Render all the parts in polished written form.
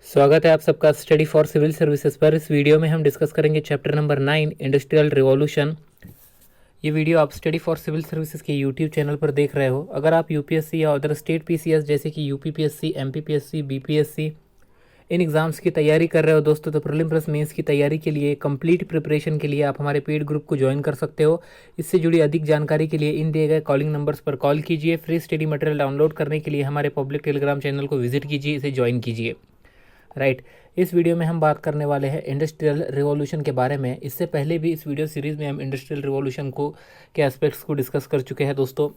स्वागत है आप सबका स्टडी फॉर सिविल सर्विसेज पर। इस वीडियो में हम डिस्कस करेंगे चैप्टर नंबर 9 इंडस्ट्रियल रिवॉल्यूशन। ये वीडियो आप स्टडी फॉर सिविल सर्विसेज के यूट्यूब चैनल पर देख रहे हो। अगर आप यूपीएससी या अदर स्टेट पीसीएस जैसे कि यूपीपीएससी, एमपीपीएससी, बीपीएससी इन एग्जाम्स की तैयारी कर रहे हो दोस्तों, तो प्रीलिम प्लस मेंस की तैयारी के लिए, कंप्लीट प्रिपरेशन के लिए आप हमारे पेड ग्रुप को ज्वाइन कर सकते हो। इससे जुड़ी अधिक जानकारी के लिए इन दिए गए कॉलिंग नंबर्स पर कॉल कीजिए। फ्री स्टडी मटेरियल डाउनलोड करने के लिए हमारे पब्लिक टेलीग्राम चैनल को विजिट कीजिए, इसे ज्वाइन कीजिए। राइट, इस वीडियो में हम बात करने वाले हैं इंडस्ट्रियल रिवॉल्यूशन के बारे में। इससे पहले भी इस वीडियो सीरीज़ में हम इंडस्ट्रियल रिवॉल्यूशन को के एस्पेक्ट्स को डिस्कस कर चुके हैं दोस्तों।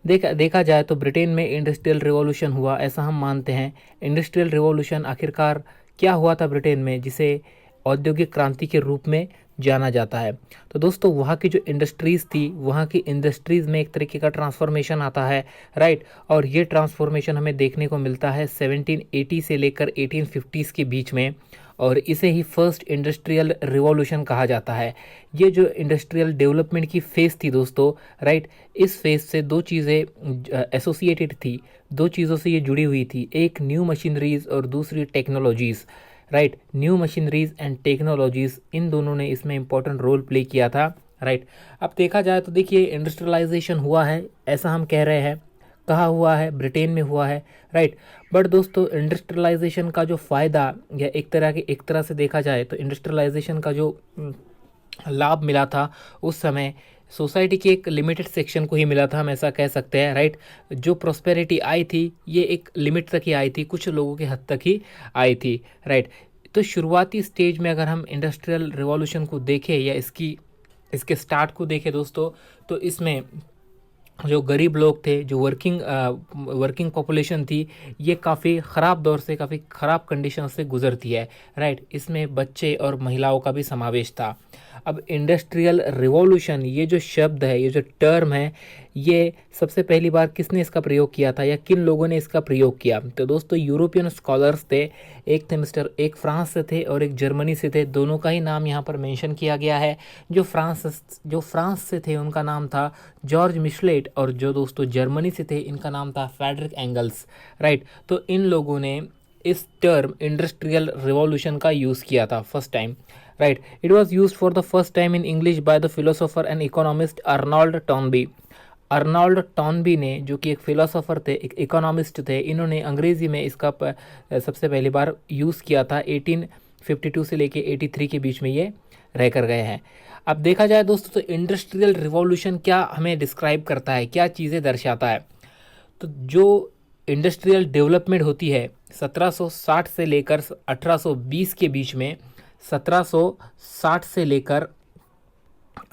देखा जाए तो ब्रिटेन में इंडस्ट्रियल रिवॉल्यूशन हुआ, ऐसा हम मानते हैं। इंडस्ट्रियल रिवॉल्यूशन आखिरकार क्या हुआ था ब्रिटेन में, जिसे औद्योगिक क्रांति के रूप में जाना जाता है। तो दोस्तों, वहाँ की जो इंडस्ट्रीज़ थी, वहाँ की इंडस्ट्रीज़ में एक तरीके का ट्रांसफॉर्मेशन आता है। राइट, और ये ट्रांसफॉर्मेशन हमें देखने को मिलता है 1780 से लेकर 1850s के बीच में, और इसे ही फर्स्ट इंडस्ट्रियल रिवॉल्यूशन कहा जाता है। ये जो इंडस्ट्रियल डेवलपमेंट की फेज़ थी दोस्तों, राइट, इस फेज़ से दो चीज़ें एसोसिएटेड थी, दो चीज़ों से ये जुड़ी हुई थी। एक न्यू मशीनरीज़ और दूसरी technologies. Right, new machineries and technologies, इन दोनों ने इसमें इंपॉर्टेंट रोल प्ले किया था। राइट, अब देखा जाए तो देखिए, इंडस्ट्रियलाइजेशन हुआ है ऐसा हम कह रहे हैं, कहाँ हुआ है, ब्रिटेन में हुआ है। राइट, बट दोस्तों, इंडस्ट्रियलाइजेशन का जो फ़ायदा या एक तरह से देखा जाए तो इंडस्ट्रियलाइजेशन का जो लाभ मिला था उस समय सोसाइटी के एक लिमिटेड सेक्शन को ही मिला था, हम ऐसा कह सकते हैं। राइट, जो प्रॉस्पेरिटी आई थी ये एक लिमिट तक ही आई थी, कुछ लोगों के हद तक ही आई थी। राइट, तो शुरुआती स्टेज में अगर हम इंडस्ट्रियल रिवॉल्यूशन को देखें या इसके स्टार्ट को देखें दोस्तों, तो इसमें जो गरीब लोग थे, जो वर्किंग पॉपुलेशन थी, ये काफ़ी ख़राब दौर से, काफ़ी ख़राब कंडीशन से गुजरती है। राइट, इसमें बच्चे और महिलाओं का भी समावेश था। अब इंडस्ट्रियल रिवॉल्यूशन, ये जो शब्द है, ये जो टर्म है, ये सबसे पहली बार किसने इसका प्रयोग किया था या किन लोगों ने इसका प्रयोग किया? तो दोस्तों, यूरोपियन स्कॉलर्स थे। एक फ्रांस से थे और एक जर्मनी से थे। दोनों का ही नाम यहाँ पर मेंशन किया गया है। जो फ्रांस से थे उनका नाम था जॉर्ज मिशलेट, और जो दोस्तों जर्मनी से थे इनका नाम था फ्रेडरिक एंगल्स। राइट, तो इन लोगों ने इस टर्म इंडस्ट्रियल रिवॉल्यूशन का यूज़ किया था first time. Right, it was use for the first time in English by the philosopher and economist Arnold Toynbee. Arnold Toynbee ने, जो कि एक फिलोसोफर थे, एक इकोनॉमिस्ट थे, इन्होंने अंग्रेज़ी में इसका सबसे पहली बार यूज़ किया था। 1852 से लेके 83 के बीच में ये रह कर गए हैं। अब देखा जाए दोस्तों, तो इंडस्ट्रियल रिवॉल्यूशन क्या हमें डिस्क्राइब करता है, क्या चीज़ें दर्शाता है? तो जो इंडस्ट्रियल डेवलपमेंट होती है 1760 से लेकर 1820 के बीच में, 1760 से लेकर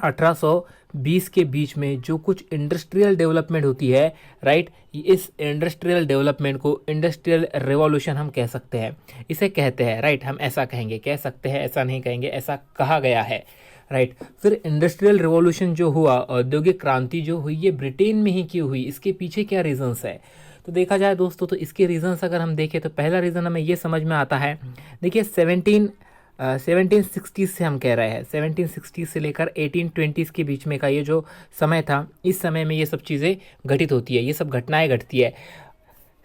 1820 के बीच में जो कुछ इंडस्ट्रियल डेवलपमेंट होती है, राइट, इस इंडस्ट्रियल डेवलपमेंट को इंडस्ट्रियल रिवॉल्यूशन हम कह सकते हैं, इसे कहते हैं। राइट, हम ऐसा कहेंगे, कह सकते हैं, ऐसा नहीं कहेंगे, ऐसा कहा गया है। राइट, फिर इंडस्ट्रियल रिवॉल्यूशन जो हुआ, औद्योगिक क्रांति जो हुई, ये ब्रिटेन में ही क्यों हुई, इसके पीछे क्या रीजंस है? तो देखा जाए दोस्तों, तो इसके रीजंस अगर हम देखें तो पहला रीज़न हमें ये समझ में आता है। देखिए, 1760 से हम कह रहे हैं, 1760 से लेकर 1820 के बीच में का ये जो समय था, इस समय में ये सब चीज़ें घटित होती है, ये सब घटनाएं घटती है।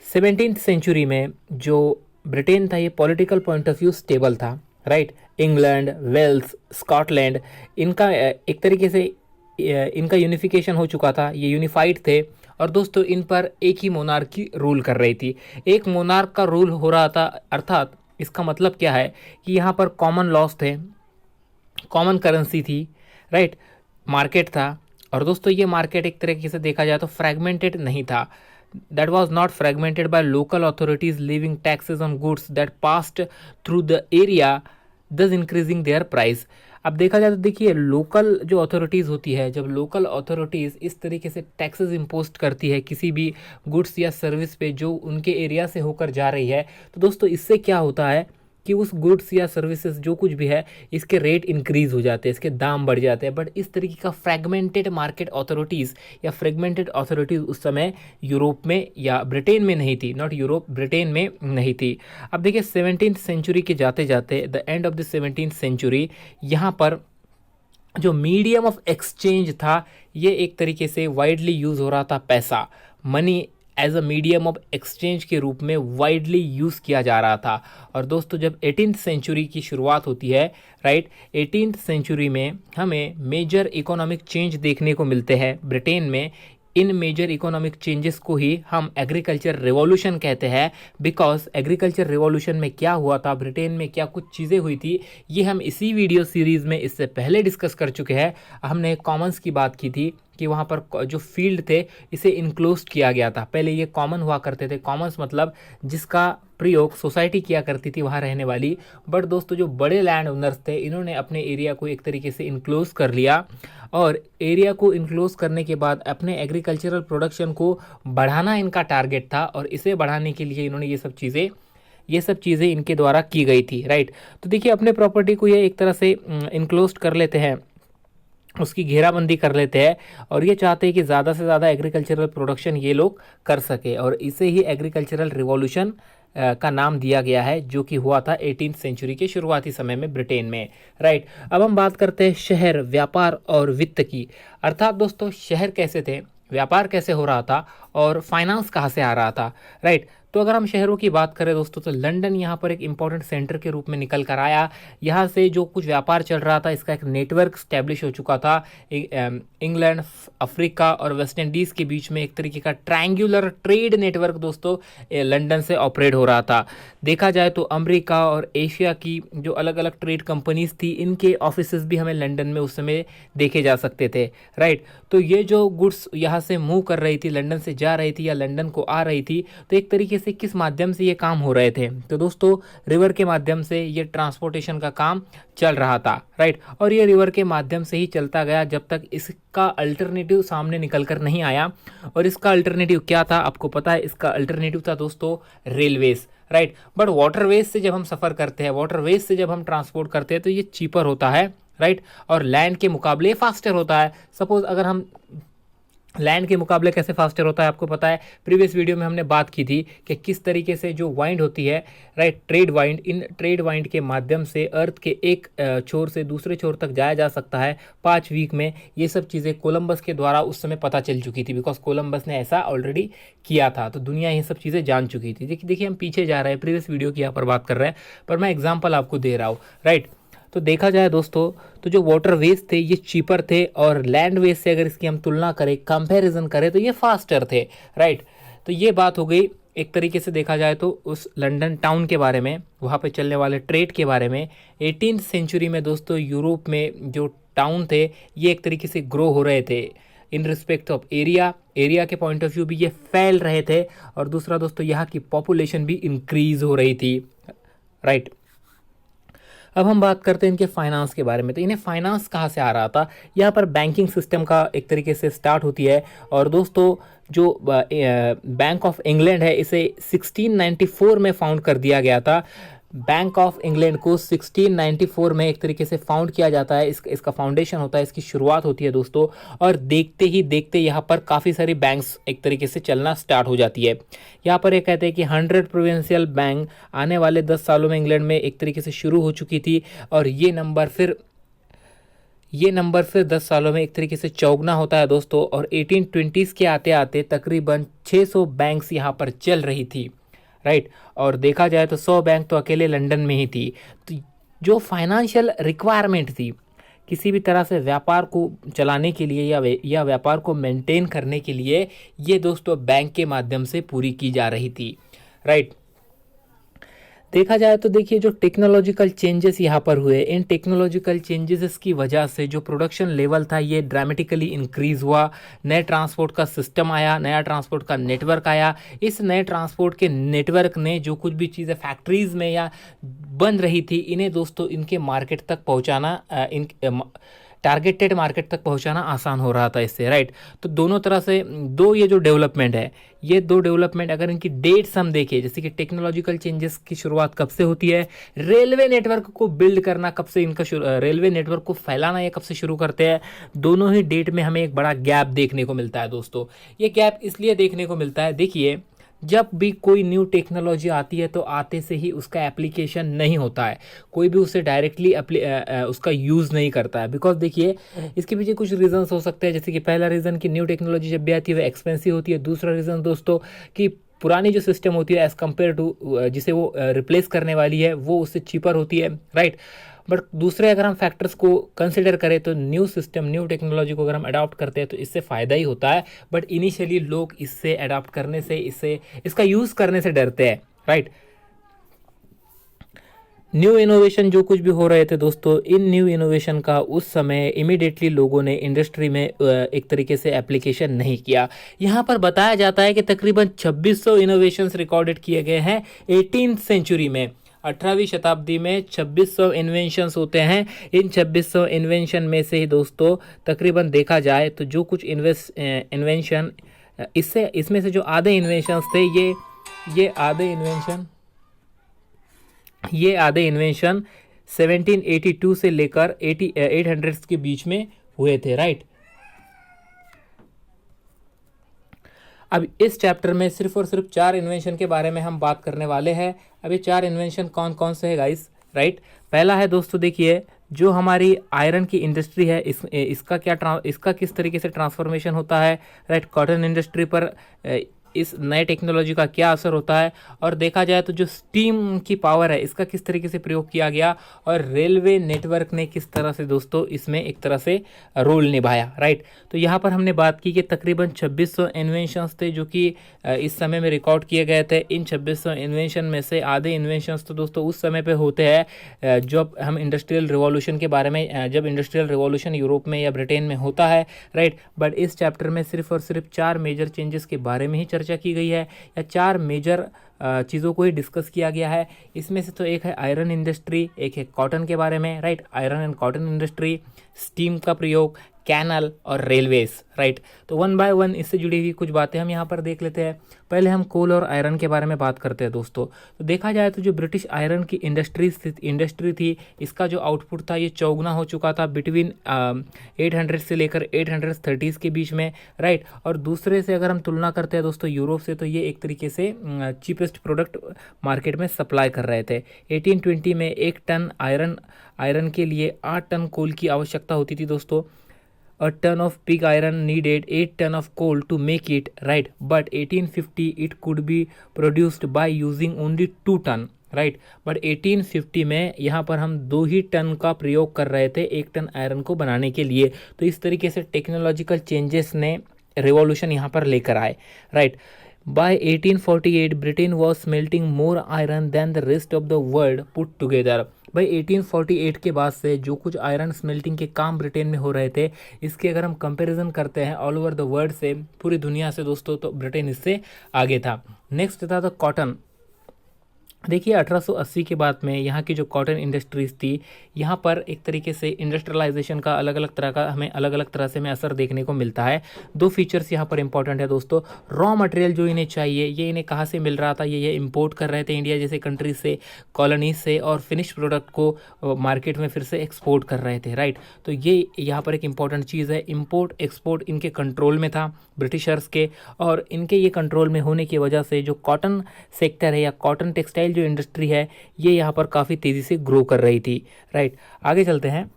17th सेंचुरी में जो ब्रिटेन था, ये political point of view stable था। राइट, इंग्लैंड, वेल्स, स्कॉटलैंड, इनका एक तरीके से इनका यूनिफिकेशन हो चुका था, ये यूनिफाइड थे। और दोस्तों, इन पर एक ही मोनार्की रूल कर रही थी, एक मोनार्क का रूल हो रहा था। अर्थात इसका मतलब क्या है कि यहाँ पर कॉमन लॉस थे, कॉमन करेंसी थी। राइट, मार्केट था, और दोस्तों ये मार्केट एक तरीके से देखा जाए तो फ्रैगमेंटेड नहीं था। that was not fragmented by local authorities levying taxes on goods that passed through the area, thus increasing their price। अब देखा जाए तो देखिए, लोकल जो अथॉरिटीज़ होती है, जब लोकल अथॉरिटीज़ इस तरीके से टैक्सेस इम्पोज करती है किसी भी गुड्स या सर्विस पे जो उनके एरिया से होकर जा रही है, तो दोस्तों इससे क्या होता है कि उस गुड्स या सर्विसेज जो कुछ भी है, इसके रेट इंक्रीज हो जाते हैं, इसके दाम बढ़ जाते हैं। बट इस तरीके का फ्रैगमेंटेड मार्केट अथॉरिटीज़ या फ्रैगमेंटेड अथॉरिटीज़ उस समय यूरोप में या ब्रिटेन में नहीं थी, नॉट यूरोप, ब्रिटेन में नहीं थी। अब देखिए, 17th सेंचुरी के जाते जाते, the end of the 17th century, यहाँ पर जो मीडियम ऑफ एक्सचेंज था, ये एक तरीके से वाइडली यूज़ हो रहा था पैसा, money as a medium of exchange के रूप में वाइडली यूज़ किया जा रहा था। और दोस्तों जब 18th सेंचुरी की शुरुआत होती है, राइट, 18th सेंचुरी में हमें मेजर इकोनॉमिक चेंज देखने को मिलते हैं ब्रिटेन में। इन मेजर इकोनॉमिक चेंजेस को ही हम एग्रीकल्चर रिवॉल्यूशन कहते हैं, बिकॉज एग्रीकल्चर रिवॉल्यूशन में क्या हुआ था, ब्रिटेन में क्या कुछ चीज़ें हुई थी, ये हम इसी वीडियो सीरीज़ में इससे पहले डिस्कस कर चुके हैं। हमने कॉमन्स की बात की थी कि वहाँ पर जो फील्ड थे इसे इनक्लोज किया गया था। पहले ये कॉमन हुआ करते थे, कॉमन्स मतलब जिसका प्रयोग सोसाइटी किया करती थी वहाँ रहने वाली। बट दोस्तों जो बड़े लैंड ओनर्स थे इन्होंने अपने एरिया को एक तरीके से इनक्लोज कर लिया, और एरिया को इनक्लोज करने के बाद अपने एग्रीकल्चरल प्रोडक्शन को बढ़ाना इनका टारगेट था, और इसे बढ़ाने के लिए इन्होंने ये सब चीज़ें इनके द्वारा की गई थी, राइट। तो देखिए अपने प्रॉपर्टी को ये एक तरह से इनक्लोज कर लेते हैं, उसकी घेराबंदी कर लेते हैं, और ये चाहते हैं कि ज़्यादा से ज़्यादा एग्रीकल्चरल प्रोडक्शन ये लोग कर सके, और इसे ही एग्रीकल्चरल रिवॉल्यूशन का नाम दिया गया है, जो कि हुआ था 18th सेंचुरी के शुरुआती समय में ब्रिटेन में, राइट। अब हम बात करते हैं शहर, व्यापार और वित्त की। अर्थात दोस्तों शहर कैसे थे, व्यापार कैसे हो रहा था, और फाइनेंस कहाँ से आ रहा था, राइट। तो अगर हम शहरों की बात करें दोस्तों तो लंदन यहाँ पर एक इंपॉर्टेंट सेंटर के रूप में निकल कर आया। यहाँ से जो कुछ व्यापार चल रहा था इसका एक नेटवर्क स्टैब्लिश हो चुका था। इंग्लैंड, अफ्रीका और वेस्ट इंडीज़ के बीच में एक तरीके का ट्रायंगुलर ट्रेड नेटवर्क दोस्तों लंदन से ऑपरेट हो रहा था। देखा जाए तो अमेरिका और एशिया की जो अलग अलग ट्रेड कंपनीज थी इनके ऑफिसेज भी हमें लंदन में उस समय देखे जा सकते थे, राइट। तो ये जो गुड्स यहाँ से मूव कर रही थी, लंदन से जा रही थी या लंदन को आ रही थी, तो एक तरीके से किस माध्यम से ये काम हो रहे थे, तो दोस्तों रिवर के माध्यम से ये ट्रांसपोर्टेशन का काम चल रहा था, राइट। और ये रिवर के माध्यम से ही चलता गया जब तक इसका अल्टरनेटिव सामने निकल कर नहीं आया। और इसका अल्टरनेटिव क्या था आपको पता है, इसका अल्टरनेटिव था दोस्तों रेलवेज, राइट। बट वाटरवेज से जब हम सफ़र करते हैं, वाटरवेज से जब हम ट्रांसपोर्ट करते हैं तो ये चीपर होता है, राइट, और लैंड के मुकाबले फास्टर होता है। सपोज अगर हम लैंड के मुकाबले कैसे फास्टर होता है आपको पता है, प्रीवियस वीडियो में हमने बात की थी कि किस तरीके से जो वाइंड होती है, right, trade wind, in trade wind के माध्यम से अर्थ के एक छोर से दूसरे छोर तक जाया जा सकता है 5 वीक में। ये सब चीज़ें कोलंबस के द्वारा उस समय पता चल चुकी थी, बिकॉज कोलंबस ने ऐसा ऑलरेडी किया था, तो दुनिया ये सब चीज़ें जान चुकी थी। देखिए हम पीछे जा रहे हैं, प्रीवियस वीडियो की यहाँ पर बात कर रहे हैं, पर मैं एग्जाम्पल आपको दे रहा हूँ, राइट। तो देखा जाए दोस्तों तो जो वाटरवेज थे ये चीपर थे, और लैंडवेज से अगर इसकी हम तुलना करें, कंपैरिजन करें, तो ये फास्टर थे, राइट। तो ये बात हो गई एक तरीके से देखा जाए तो उस लंदन टाउन के बारे में, वहाँ पे चलने वाले ट्रेड के बारे में। 18th सेंचुरी में दोस्तों यूरोप में जो टाउन थे ये एक तरीके से ग्रो हो रहे थे इन रिस्पेक्ट ऑफ एरिया के पॉइंट ऑफ व्यू भी ये फैल रहे थे, और दूसरा दोस्तों यहाँ की पॉपुलेशन भी इंक्रीज हो रही थी, राइट। अब हम बात करते हैं इनके फाइनेंस के बारे में। तो इन्हें फाइनेंस कहाँ से आ रहा था, यहाँ पर बैंकिंग सिस्टम का एक तरीके से स्टार्ट होती है। और दोस्तों जो बैंक ऑफ इंग्लैंड है इसे 1694 में फाउंड कर दिया गया था। बैंक ऑफ इंग्लैंड को 1694 में एक तरीके से फाउंड किया जाता है, इसका फाउंडेशन होता है, इसकी शुरुआत होती है दोस्तों। और देखते ही देखते यहाँ पर काफ़ी सारी बैंक्स एक तरीके से चलना स्टार्ट हो जाती है। यहाँ पर ये कहते हैं कि 100 प्रोविंशियल बैंक आने वाले 10 सालों में इंग्लैंड में एक तरीके से शुरू हो चुकी थी, और ये नंबर फिर 10 सालों में एक तरीके से चौगुना होता है दोस्तों। और 1820s के आते आते तकरीबन 600 बैंक्स यहाँ पर चल रही थी, राइट। और देखा जाए तो 100 बैंक तो अकेले लंदन में ही थी। तो जो फाइनेंशियल रिक्वायरमेंट थी किसी भी तरह से व्यापार को चलाने के लिए या व्यापार को मेंटेन करने के लिए, ये दोस्तों बैंक के माध्यम से पूरी की जा रही थी, राइट। देखा जाए तो देखिए जो टेक्नोलॉजिकल चेंजेस यहाँ पर हुए, इन टेक्नोलॉजिकल चेंजेस की वजह से जो प्रोडक्शन लेवल था ये ड्रामेटिकली इंक्रीज हुआ। नए ट्रांसपोर्ट का सिस्टम आया, नया ट्रांसपोर्ट का नेटवर्क आया। इस नए ट्रांसपोर्ट के नेटवर्क ने जो कुछ भी चीज़ें फैक्ट्रीज में या बन रही थी इन्हें दोस्तों इनके मार्केट तक पहुँचाना, टारगेटेड मार्केट तक पहुंचाना आसान हो रहा था इससे, राइट। तो दोनों तरह से ये जो डेवलपमेंट है, ये 2 डेवलपमेंट अगर इनकी डेट्स हम देखें, जैसे कि टेक्नोलॉजिकल चेंजेस की शुरुआत कब से होती है, रेलवे नेटवर्क को बिल्ड करना कब से इनका रेलवे नेटवर्क को फैलाना ये कब से शुरू करते हैं, दोनों ही डेट में हमें एक बड़ा गैप देखने को मिलता है दोस्तों। ये गैप इसलिए देखने को मिलता है, देखिए जब भी कोई न्यू टेक्नोलॉजी आती है तो आते से ही उसका एप्लीकेशन नहीं होता है, कोई भी उसे डायरेक्टली उसका यूज़ नहीं करता है। बिकॉज देखिए इसके पीछे कुछ रीजंस हो सकते हैं, जैसे कि पहला रीज़न कि न्यू टेक्नोलॉजी जब भी आती है वो एक्सपेंसिव होती है। दूसरा रीज़न दोस्तों कि पुरानी जो सिस्टम होती है एज़ कम्पेयर टू जिसे वो रिप्लेस करने वाली है वो उससे चीपर होती है, राइट। बट दूसरे अगर हम फैक्टर्स को कंसिडर करें तो न्यू सिस्टम न्यू टेक्नोलॉजी को अगर हम अडॉप्ट करते हैं तो इससे फ़ायदा ही होता है। बट इनिशियली लोग इससे अडॉप्ट करने से इसका यूज़ करने से डरते हैं, राइट। न्यू इनोवेशन जो कुछ भी हो रहे थे दोस्तों, इन न्यू इनोवेशन का उस समय इमीडिएटली लोगों ने इंडस्ट्री में एक तरीके से एप्लीकेशन नहीं किया। यहाँ पर बताया जाता है कि तकरीबन 2600 इनोवेशंस रिकॉर्डेड किए गए हैं 18th सेंचुरी में। 18वीं शताब्दी में 2600 इन्वेंशंस होते हैं। इन 2600 इन्वेंशन में से ही दोस्तों तकरीबन देखा जाए तो जो कुछ इन्वेंशन इसमें से जो आधे इन्वेंशंस थे ये आधे इन्वेंशन 1782 से लेकर 800 के बीच में हुए थे, राइट। अब इस चैप्टर में सिर्फ और सिर्फ 4 इन्वेंशन के बारे में हम बात करने वाले हैं। अब ये 4 इन्वेंशन कौन कौन से है गाइस, राइट। पहला है दोस्तों देखिए जो हमारी आयरन की इंडस्ट्री है इसका किस तरीके से ट्रांसफॉर्मेशन होता है, राइट। कॉटन इंडस्ट्री पर इस नए टेक्नोलॉजी का क्या असर होता है, और देखा जाए तो जो स्टीम की पावर है इसका किस तरीके से प्रयोग किया गया, और रेलवे नेटवर्क ने किस तरह से दोस्तों इसमें एक तरह से रोल निभाया, राइट। तो यहाँ पर हमने बात की कि तकरीबन 2600 इन्वेंशंस थे जो कि इस समय में रिकॉर्ड किए गए थे। इन 2600 इन्वेंशन में से आधे इन्वेंशंस तो दोस्तों उस समय पे होते हैं जब हम इंडस्ट्रियल रिवॉल्यूशन के बारे में जब इंडस्ट्रियल रिवॉल्यूशन यूरोप में या ब्रिटेन में होता है, राइट। बट इस चैप्टर में सिर्फ और सिर्फ 4 मेजर चेंजेस के बारे में ही चर्चा की गई है, या 4 मेजर चीज़ों को ही डिस्कस किया गया है। इसमें से तो एक है आयरन इंडस्ट्री, एक है कॉटन के बारे में, right. Iron and cotton industry, steam का प्रयोग, कैनल और रेलवेज, राइट। तो वन बाय वन इससे जुड़ी हुई कुछ बातें हम यहाँ पर देख लेते हैं। पहले हम कोल और आयरन के बारे में बात करते हैं दोस्तों। तो देखा जाए तो जो ब्रिटिश आयरन की इंडस्ट्री थी इसका जो आउटपुट था ये चौगुना हो चुका था बिटवीन 800 से लेकर 830 के बीच में, राइट। और दूसरे से अगर हम तुलना करते हैं दोस्तों यूरोप से, तो ये एक तरीके से चीपेस्ट प्रोडक्ट मार्केट में सप्लाई कर रहे थे। 1820 में 1 टन आयरन के लिए 8 टन कोल की आवश्यकता होती थी दोस्तों। A ton of pig iron needed 8 ton of coal to make it, right. But 1850 it could be produced by using only 2 ton, right. But 1850 में यहाँ पर हम 2 ही टन का प्रयोग कर रहे थे 1 टन आयरन को बनाने के लिए। तो इस तरीके से टेक्नोलॉजिकल चेंजेस ने रिवॉल्यूशन यहाँ पर लेकर आए, right. By 1848 Britain was smelting more iron than the rest of the world put together. भाई 1848 के बाद से जो कुछ आयरन स्मेल्टिंग के काम ब्रिटेन में हो रहे थे इसके अगर हम कंपैरिजन करते हैं ऑल ओवर द वर्ल्ड से, पूरी दुनिया से दोस्तों, तो ब्रिटेन इससे आगे था। नेक्स्ट था तो कॉटन। देखिए 1880 के बाद में यहाँ की जो कॉटन इंडस्ट्रीज़ थी यहाँ पर एक तरीके से इंडस्ट्रियलाइजेशन का अलग अलग तरह से हमें असर देखने को मिलता है। 2 फीचर्स यहाँ पर इंपॉर्टेंट है दोस्तों। रॉ मटेरियल जो इन्हें चाहिए ये इन्हें कहाँ से मिल रहा था, ये इंपोर्ट कर रहे थे इंडिया जैसे कंट्री से, कॉलोनीज से, और फिनिश प्रोडक्ट को मार्केट में फिर से एक्सपोर्ट कर रहे थे, राइट। तो ये यहाँ पर एक इंपॉर्टेंट चीज़ है। इम्पोर्ट एक्सपोर्ट इनके कंट्रोल में था ब्रिटिशर्स के, और इनके ये कंट्रोल में होने की वजह से जो कॉटन सेक्टर है या कॉटन टेक्सटाइल जो इंडस्ट्री है ये यहाँ पर काफ़ी तेज़ी से ग्रो कर रही थी, राइट। आगे चलते हैं।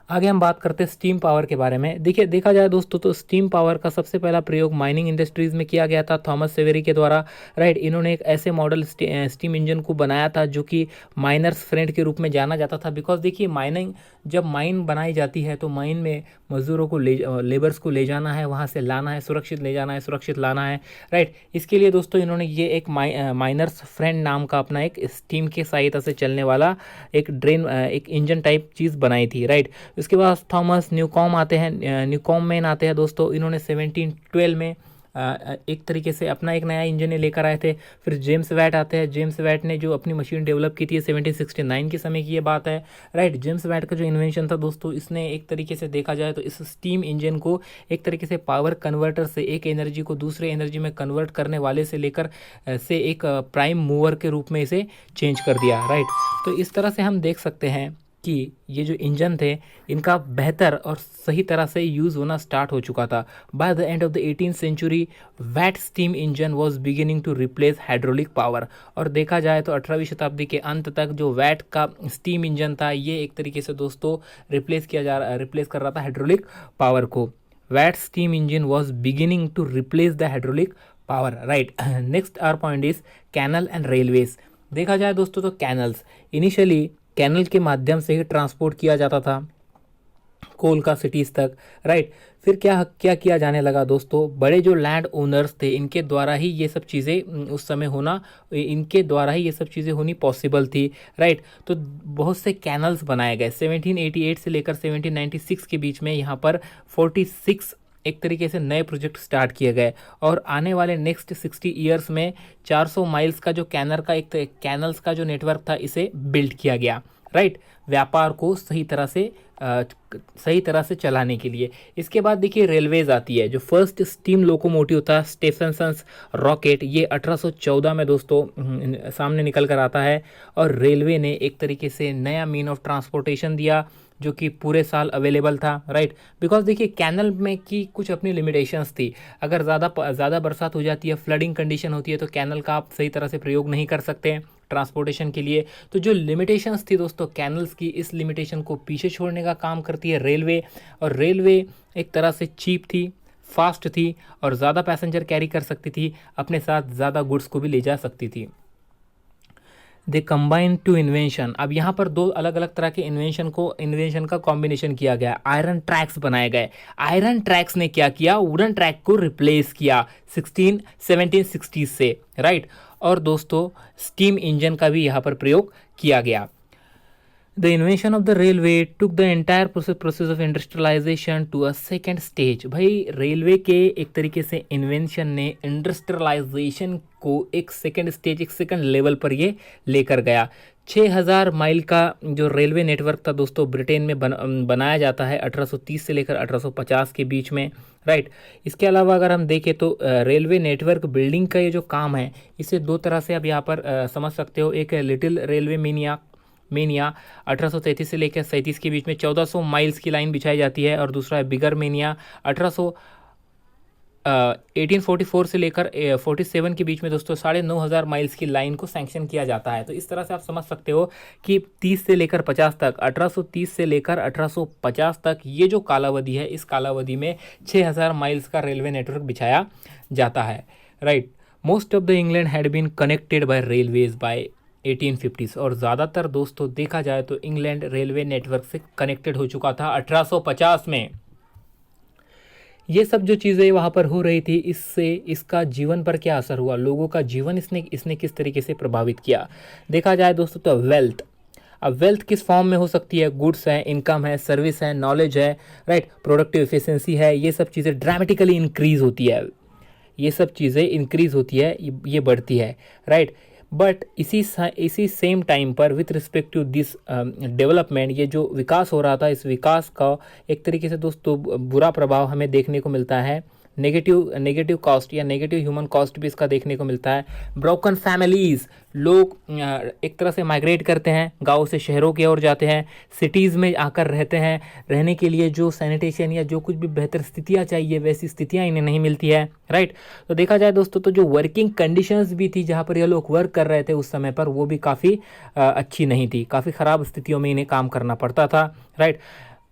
आगे हम बात करते हैं स्टीम पावर के बारे में। देखिए देखा जाए दोस्तों तो स्टीम पावर का सबसे पहला प्रयोग माइनिंग इंडस्ट्रीज़ में किया गया था थॉमस सेवेरी के द्वारा, राइट। इन्होंने एक ऐसे मॉडल स्टीम इंजन को बनाया था जो कि माइनर्स फ्रेंड के रूप में जाना जाता था। बिकॉज देखिए जब माइन बनाई जाती है तो माइन में मजदूरों को लेबर्स को ले जाना है, वहाँ से लाना है, सुरक्षित ले जाना है, सुरक्षित लाना है, राइट। इसके लिए दोस्तों इन्होंने ये एक माइनर्स फ्रेंड नाम का अपना एक स्टीम के सहायता से चलने वाला एक इंजन टाइप चीज़ बनाई थी, राइट। उसके बाद थॉमस न्यूकॉमन आते हैं दोस्तों। इन्होंने 1712 में एक तरीके से अपना एक नया इंजन लेकर आए थे। फिर जेम्स वैट आते हैं। जेम्स वैट ने जो अपनी मशीन डेवलप की थी 1769 के समय की ये बात है, राइट। जेम्स वैट का जो इन्वेंशन था दोस्तों इसने एक तरीके से देखा जाए तो इस स्टीम इंजन को एक तरीके से पावर कन्वर्टर से एक एनर्जी को दूसरे एनर्जी में कन्वर्ट करने वाले से लेकर से एक प्राइम मूवर के रूप में इसे चेंज कर दिया, राइट। तो इस तरह से हम देख सकते हैं कि ये जो इंजन थे इनका बेहतर और सही तरह से यूज़ होना स्टार्ट हो चुका था। By the end of the 18th century Watt steam engine was beginning to replace hydraulic power. और देखा जाए तो 18वीं शताब्दी के अंत तक जो वैट का स्टीम इंजन था ये एक तरीके से दोस्तों रिप्लेस कर रहा था हाइड्रोलिक पावर को। Watt steam engine was beginning to replace the hydraulic power, right. Next our point is canal and railways. देखा जाए दोस्तों तो कैनल्स, इनिशियली कैनल के माध्यम से ही ट्रांसपोर्ट किया जाता था कोल का सिटीज़ तक, राइट। फिर क्या क्या किया जाने लगा दोस्तों, बड़े जो लैंड ओनर्स थे इनके द्वारा ही ये सब चीज़ें उस समय होनी पॉसिबल थी, राइट। तो बहुत से कैनल्स बनाए गए। 1788 से लेकर 1796 के बीच में यहाँ पर 46 एक तरीके से नए प्रोजेक्ट स्टार्ट किए गए। और आने वाले नेक्स्ट 60 ईयर्स में 400 माइल्स का जो कैनल्स का जो नेटवर्क था इसे बिल्ड किया गया, राइट, व्यापार को सही तरह से चलाने के लिए। इसके बाद देखिए रेलवेज आती है। जो फर्स्ट स्टीम लोकोमोटिव था स्टेफेंसन्स रॉकेट, ये 1814 में दोस्तों सामने निकल कर आता है। और रेलवे ने एक तरीके से नया मीन ऑफ ट्रांसपोर्टेशन दिया जो कि पूरे साल अवेलेबल था, राइट। बिकॉज देखिए कैनल में की कुछ अपनी लिमिटेशंस थी। अगर ज़्यादा बरसात हो जाती है, फ्लडिंग कंडीशन होती है, तो कैनल का आप सही तरह से प्रयोग नहीं कर सकते हैं ट्रांसपोर्टेशन के लिए। तो जो लिमिटेशंस थी दोस्तों कैनल्स की, इस लिमिटेशन को पीछे छोड़ने का काम करती है रेलवे। और रेलवे एक तरह से चीप थी, फास्ट थी और ज़्यादा पैसेंजर कैरी कर सकती थी, अपने साथ ज़्यादा गुड्स को भी ले जा सकती थी। They combine to invention. अब यहाँ पर दो अलग अलग तरह के इन्वेंशन का कॉम्बिनेशन किया गया। आयरन ट्रैक्स बनाए गए। आयरन ट्रैक्स ने क्या किया, वुडन ट्रैक को रिप्लेस किया 1760 से, राइट। और दोस्तों स्टीम इंजन का भी यहाँ पर प्रयोग किया गया। The invention of the railway took the entire process of industrialization to a second stage। भाई रेलवे के एक तरीके से इन्वेंशन ने इंडस्ट्रियलाइजेशन को एक सेकंड लेवल पर ये लेकर गया। 6000 माइल का जो रेलवे नेटवर्क था दोस्तों ब्रिटेन में बनाया जाता है 1830 से लेकर 1850 के बीच में, राइट। इसके अलावा अगर हम देखें तो रेलवे नेटवर्क बिल्डिंग का ये जो काम है इसे दो तरह से आप यहाँ पर समझ सकते हो। एक है लिटिल रेलवे मेनिया 1833 से लेकर 37 के बीच में 1400 माइल्स की लाइन बिछाई जाती है। और दूसरा है बिगर मेनिया 1844 से लेकर 47 के बीच में दोस्तों 9500 माइल्स की लाइन को सैंक्शन किया जाता है। तो इस तरह से आप समझ सकते हो कि 30 से लेकर 50 तक, 1830 से लेकर 1850 तक ये जो कालावधि है, इस कालावधि में 6000 माइल्स का रेलवे नेटवर्क बिछाया जाता है, right. Most of the England had been connected by railways by 1850। और ज़्यादातर दोस्तों देखा जाए तो इंग्लैंड रेलवे नेटवर्क से कनेक्टेड हो चुका था 1850 में। ये सब जो चीज़ें वहाँ पर हो रही थी, इससे इसका जीवन पर क्या असर हुआ, लोगों का जीवन इसने किस तरीके से प्रभावित किया। देखा जाए दोस्तों तो वेल्थ, अब वेल्थ किस फॉर्म में हो सकती है, गुड्स है, इनकम है, सर्विस है, नॉलेज है, राइट, प्रोडक्टिव एफिशिएंसी है, ये सब चीज़ें ड्रामेटिकली इंक्रीज होती है, ये सब चीज़ें इंक्रीज होती है, ये बढ़ती है, राइट। बट इसी सेम टाइम पर with respect to this development, ये जो विकास हो रहा था, इस विकास का एक तरीके से दोस्तों बुरा प्रभाव हमें देखने को मिलता है। नेगेटिव कॉस्ट या नेगेटिव ह्यूमन कॉस्ट भी इसका देखने को मिलता है। ब्रोकन फैमिलीज, लोग एक तरह से माइग्रेट करते हैं, गाँव से शहरों की ओर जाते हैं, सिटीज़ में आकर रहते हैं। रहने के लिए जो सैनिटेशन या जो कुछ भी बेहतर स्थितियाँ चाहिए वैसी स्थितियाँ इन्हें नहीं मिलती है, राइट। तो देखा जाए दोस्तों तो जो वर्किंग कंडीशंस भी थी जहाँ पर ये लोग वर्क कर रहे थे उस समय पर, वो भी काफ़ी अच्छी नहीं थी, काफ़ी ख़राब स्थितियों में इन्हें काम करना पड़ता था, राइट।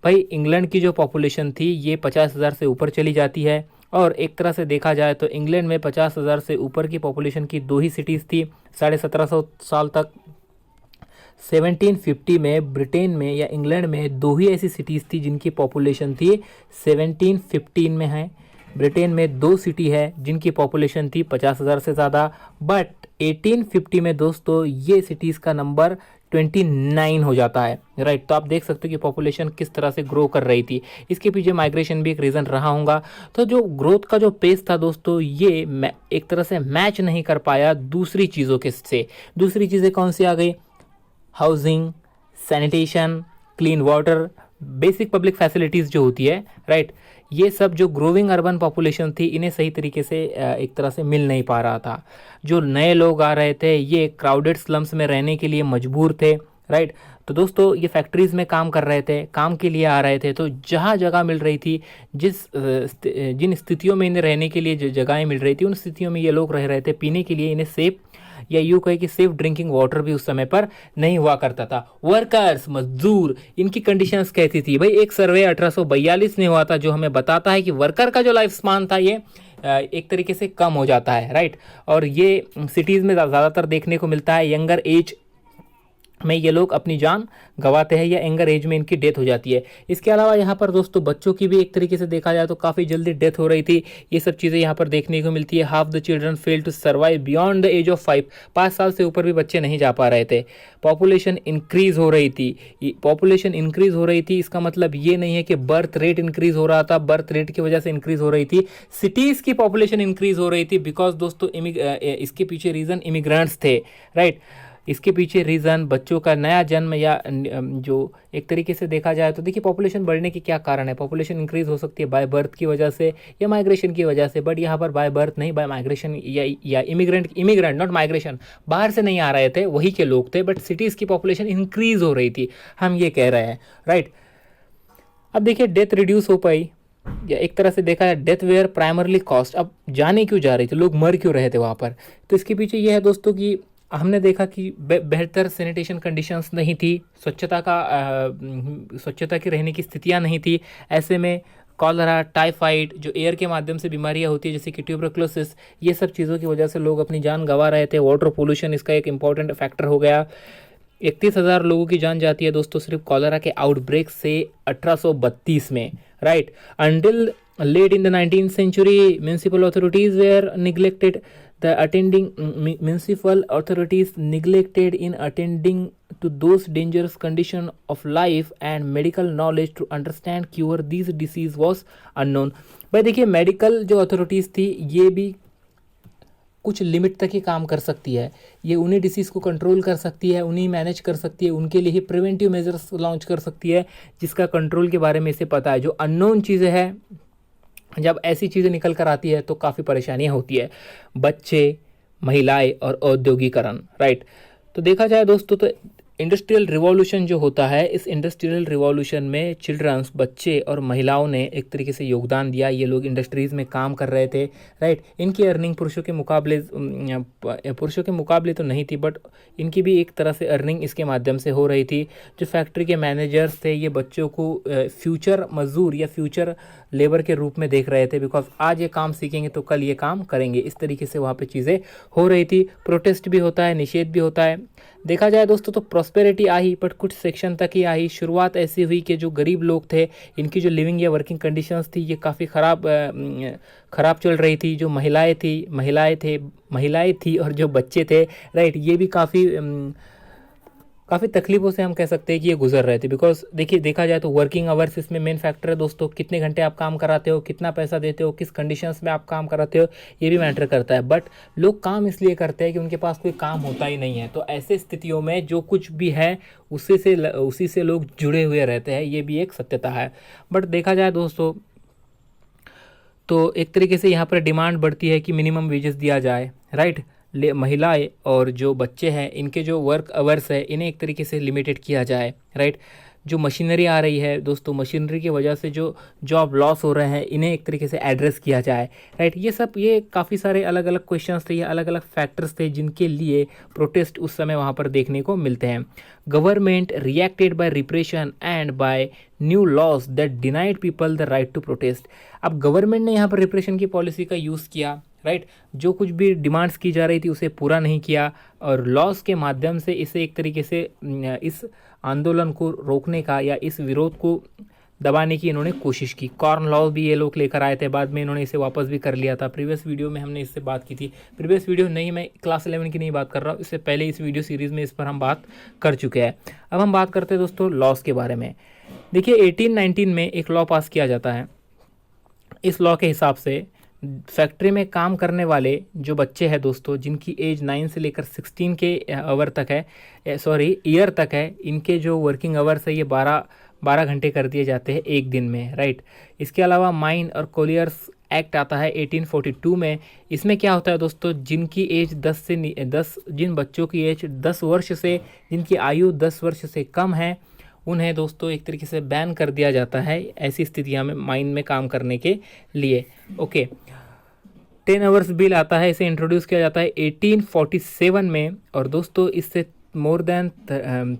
भाई इंग्लैंड की जो पॉपुलेशन थी ये 50,000 से ऊपर चली जाती है। और एक तरह से देखा जाए तो इंग्लैंड में 50,000 से ऊपर की पॉपुलेशन की दो ही सिटीज़ थी 1750 साल तक। 1750 में ब्रिटेन में या इंग्लैंड में दो ही ऐसी सिटीज़ थी जिनकी पॉपुलेशन थी 1715 में है। ब्रिटेन में दो सिटी है जिनकी पॉपुलेशन थी 50,000 से ज़्यादा। बट 1850 में दोस्तों ये सिटीज़ का नंबर 29 हो जाता है, राइट। तो आप देख सकते हो कि पॉपुलेशन किस तरह से ग्रो कर रही थी। इसके पीछे माइग्रेशन भी एक रीज़न रहा होगा। तो जो ग्रोथ का जो पेस था दोस्तों ये एक तरह से मैच नहीं कर पाया दूसरी चीज़ों के से। दूसरी चीज़ें कौन सी आ गई, housing, sanitation, clean water, basic public facilities जो होती है, राइट। ये सब जो ग्रोविंग अर्बन पॉपुलेशन थी इन्हें सही तरीके से एक तरह से मिल नहीं पा रहा था। जो नए लोग आ रहे थे ये क्राउडेड स्लम्स में रहने के लिए मजबूर थे, राइट। तो दोस्तों ये फैक्ट्रीज़ में काम कर रहे थे, काम के लिए आ रहे थे, तो जहाँ जगह मिल रही थी, जिन स्थितियों में इन्हें रहने के लिए जो जगहें मिल रही थी, उन स्थितियों में ये लोग रह रहे थे। पीने के लिए इन्हें सेफ या यूँ कहे कि सेफ ड्रिंकिंग वाटर भी उस समय पर नहीं हुआ करता था। वर्कर्स, मजदूर, इनकी कंडीशंस कैसी थी भाई? एक सर्वे 1842 में हुआ था जो हमें बताता है कि वर्कर का जो लाइफ स्पान था ये एक तरीके से कम हो जाता है, राइट। और ये सिटीज़ में ज़्यादातर देखने को मिलता है। यंगर एज में ये लोग अपनी जान गंवाते हैं या यंगर एज में इनकी डेथ हो जाती है। इसके अलावा यहाँ पर दोस्तों बच्चों की भी एक तरीके से देखा जाए तो काफ़ी जल्दी डेथ हो रही थी। ये सब चीज़ें यहाँ पर देखने को मिलती है। Half the children fail to survive beyond the age of 5। 5 साल से ऊपर भी बच्चे नहीं जा पा रहे थे। पॉपुलेशन इंक्रीज हो रही थी। पॉपुलेशन इंक्रीज हो रही थी, इसका मतलब ये नहीं है कि बर्थ रेट इंक्रीज हो रहा था, बर्थ रेट की वजह से इंक्रीज हो रही थी। सिटीज़ की पॉपुलेशन इंक्रीज हो रही थी बिकॉज दोस्तों इसके पीछे रीज़न इमिग्रेंट्स थे, राइट। इसके पीछे रीज़न बच्चों का नया जन्म या जो एक तरीके से देखा जाए तो देखिए पॉपुलेशन बढ़ने के क्या कारण है। पॉपुलेशन इंक्रीज हो सकती है बाय बर्थ की वजह से या माइग्रेशन की वजह से, बट यहाँ पर बाय बर्थ नहीं, बाय माइग्रेशन या इमिग्रेंट नॉट माइग्रेशन, बाहर से नहीं आ रहे थे, वही के लोग थे, बट सिटीज़ की पॉपुलेशन इंक्रीज हो रही थी, हम ये कह रहे हैं, राइट। अब देखिए डेथ रिड्यूस हो पाई या एक तरह से देखा जाए डेथ वेयर प्राइमरली कॉस्ट। अब जाने क्यों जा रही थी, लोग मर क्यों रहे थे वहाँ पर? तो इसके पीछे ये है दोस्तों कि हमने देखा कि बेहतर सैनिटेशन कंडीशंस नहीं थी, स्वच्छता की रहने की स्थितियां नहीं थी। ऐसे में कॉलरा, टाइफाइड, जो एयर के माध्यम से बीमारियां होती है जैसे कि ट्यूबरक्लोसिस, ये सब चीज़ों की वजह से लोग अपनी जान गंवा रहे थे। वाटर पोल्यूशन इसका एक इंपॉर्टेंट फैक्टर हो गया। 31,000 लोगों की जान जाती है दोस्तों सिर्फ कॉलरा के आउटब्रेक से 1832 में, right. Until late in the 19th century municipal authorities were neglected the attending municipal authorities neglected in attending to those dangerous condition of life and medical knowledge to understand cure these disease was unknown। भाई देखिए medical जो authorities थी ये भी कुछ limit तक ही काम कर सकती है। ये उन्हीं डिसीज़ को कंट्रोल कर सकती है, उन्हीं मैनेज कर सकती है, उनके लिए ही प्रिवेंटिव मेजर्स लॉन्च कर सकती है जिसका कंट्रोल के बारे में इसे पता है। जो अननोन चीज़ें हैं, जब ऐसी चीज़ें निकल कर आती है तो काफ़ी परेशानियाँ होती है। बच्चे, महिलाएं और औद्योगिकरण, राइट। तो देखा जाए दोस्तों तो इंडस्ट्रियल रिवॉल्यूशन जो होता है, इस इंडस्ट्रियल रिवॉल्यूशन में चिल्ड्रंस, बच्चे और महिलाओं ने एक तरीके से योगदान दिया। ये लोग इंडस्ट्रीज़ में काम कर रहे थे, राइट। इनकी अर्निंग पुरुषों के मुकाबले तो नहीं थी, बट इनकी भी एक तरह से अर्निंग इसके माध्यम से हो रही थी। जो फैक्ट्री के मैनेजर्स थे ये बच्चों को फ्यूचर मजदूर या फ्यूचर लेबर के रूप में देख रहे थे, बिकॉज आज ये काम सीखेंगे तो कल ये काम करेंगे। इस तरीके से वहाँ पे चीज़ें हो रही थी। प्रोटेस्ट भी होता है, निषेध भी होता है। देखा जाए दोस्तों तो प्रॉस्पेरिटी आई, बट कुछ सेक्शन तक ही आई। शुरुआत ऐसी हुई कि जो गरीब लोग थे इनकी जो लिविंग या वर्किंग कंडीशंस थी ये काफ़ी ख़राब चल रही थी। जो महिलाएं थी और जो बच्चे थे, राइट, ये भी काफ़ी तकलीफ़ों से हम कह सकते हैं कि ये गुजर रहे थे। बिकॉज देखिए देखा जाए तो वर्किंग आवर्स इसमें मेन फैक्टर है दोस्तों। कितने घंटे आप काम कराते हो, कितना पैसा देते हो, किस कंडीशंस में आप काम कराते हो, ये भी मैटर करता है। बट लोग काम इसलिए करते हैं कि उनके पास कोई काम होता ही नहीं है। तो ऐसे स्थितियों में जो कुछ भी है उसी से लोग जुड़े हुए रहते हैं, ये भी एक सत्यता है। बट देखा जाए दोस्तों तो एक तरीके से यहाँ पर डिमांड बढ़ती है कि मिनिमम वेजेस दिया जाए, राइट। महिलाएं और जो बच्चे हैं इनके जो वर्क आवर्स है इन्हें एक तरीके से लिमिटेड किया जाए, राइट। जो मशीनरी आ रही है दोस्तों, मशीनरी की वजह से जो जॉब लॉस हो रहे हैं इन्हें एक तरीके से एड्रेस किया जाए, राइट। ये काफ़ी सारे अलग अलग क्वेश्चंस थे, ये अलग अलग फैक्टर्स थे जिनके लिए प्रोटेस्ट उस समय वहाँ पर देखने को मिलते हैं। Government reacted by repression and by new laws that denied people the right to protest. अब गवर्नमेंट ने यहाँ पर रिप्रेशन की पॉलिसी का यूज़ किया, राइट। जो कुछ भी डिमांड्स की जा रही थी उसे पूरा नहीं किया और लॉस के माध्यम से इसे एक तरीके से इस आंदोलन को रोकने का या इस विरोध को दबाने की इन्होंने कोशिश की। कॉर्न लॉज भी ये लोग लेकर आए थे, बाद में इन्होंने इसे वापस भी कर लिया था। प्रीवियस वीडियो में हमने इससे बात की थी। प्रीवियस वीडियो नहीं, मैं क्लास 11 की नहीं बात कर रहा हूँ, इससे पहले इस वीडियो सीरीज़ में इस पर हम बात कर चुके हैं। अब हम बात करते हैं दोस्तों लॉस के बारे में। देखिए 1819 में एक लॉ पास किया जाता है। इस लॉ के हिसाब से फैक्ट्री में काम करने वाले जो बच्चे हैं दोस्तों, जिनकी एज 9 से लेकर 16 के ईयर तक है, इनके जो वर्किंग आवर्स है ये 12 घंटे कर दिए जाते हैं एक दिन में, राइट। इसके अलावा माइन और कोलियर्स एक्ट आता है 1842 में। इसमें क्या होता है दोस्तों, जिनकी एज 10 जिन बच्चों की एज 10 वर्ष से, जिनकी आयु 10 वर्ष से कम है, उन्हें दोस्तों एक तरीके से बैन कर दिया जाता है ऐसी स्थितियां में माइन में काम करने के लिए। ओके, 10 आवर्स बिल आता है, इसे इंट्रोड्यूस किया जाता है 1847 में। और दोस्तों इससे मोर देन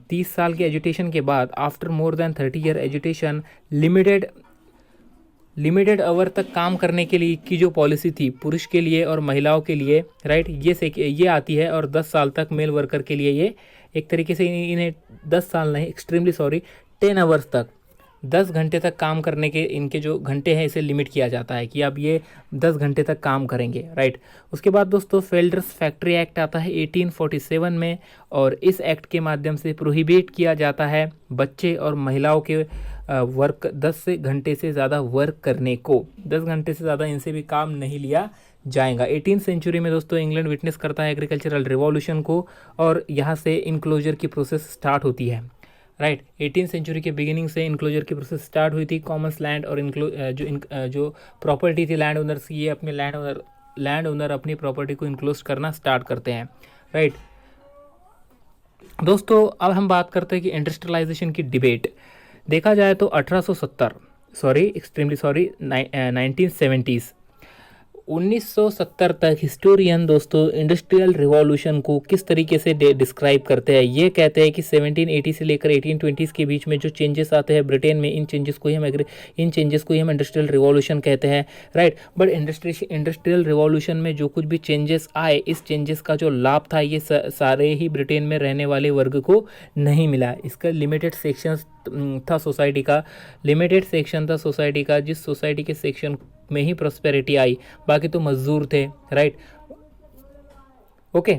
30 साल के एजुटेशन के बाद, after more than 30 year agitation, limited hour तक काम करने के लिए की जो पॉलिसी थी पुरुष के लिए और महिलाओं के लिए, राइट, ये आती है। और 10 साल तक मेल वर्कर के लिए ये एक तरीके से इन्हें 10 साल नहीं, एक्सट्रीमली सॉरी, 10 आवर्स तक, 10 घंटे तक काम करने के इनके जो घंटे हैं इसे लिमिट किया जाता है कि अब ये 10 घंटे तक काम करेंगे, राइट। उसके बाद दोस्तों फेल्डर्स फैक्ट्री एक्ट आता है 1847 में, और इस एक्ट के माध्यम से प्रोहिबिट किया जाता है बच्चे और महिलाओं के वर्क 10 घंटे से ज़्यादा वर्क करने को। 10 घंटे से ज़्यादा इनसे भी काम नहीं लिया जाएगा। 18वीं सेंचुरी में दोस्तों इंग्लैंड विटनेस करता है एग्रीकल्चरल रिवॉल्यूशन को, और यहाँ से इनक्लोजर की प्रोसेस स्टार्ट होती है, राइट। 18वीं सेंचुरी के बिगिनिंग से इनक्लोजर की प्रोसेस स्टार्ट हुई थी। कॉमन्स लैंड और जो प्रॉपर्टी थी लैंड ओनर्स की, ये अपने लैंड ओनर अपनी प्रॉपर्टी को इनक्लोज करना स्टार्ट करते हैं, राइट। दोस्तों अब हम बात करते हैं कि इंडस्ट्रियलाइजेशन की डिबेट। देखा जाए तो 1970s 1970 तक हिस्टोरियन दोस्तों इंडस्ट्रियल रिवॉल्यूशन को किस तरीके से डिस्क्राइब करते हैं। ये कहते हैं कि 1780 से लेकर 1820 के बीच में जो चेंजेस आते हैं ब्रिटेन में, इन चेंजेस को ही हम इंडस्ट्रियल रिवॉल्यूशन कहते हैं, राइट। बट इंडस्ट्रियल रिवॉल्यूशन में जो कुछ भी चेंजेस आए, इस चेंजेस का जो लाभ था ये सारे ही ब्रिटेन में रहने वाले वर्ग को नहीं मिला। इसका लिमिटेड सेक्शन था सोसाइटी का, जिस सोसाइटी के सेक्शन में ही प्रॉस्पेरिटी आई, बाकी तो मजदूर थे, राइट। ओके,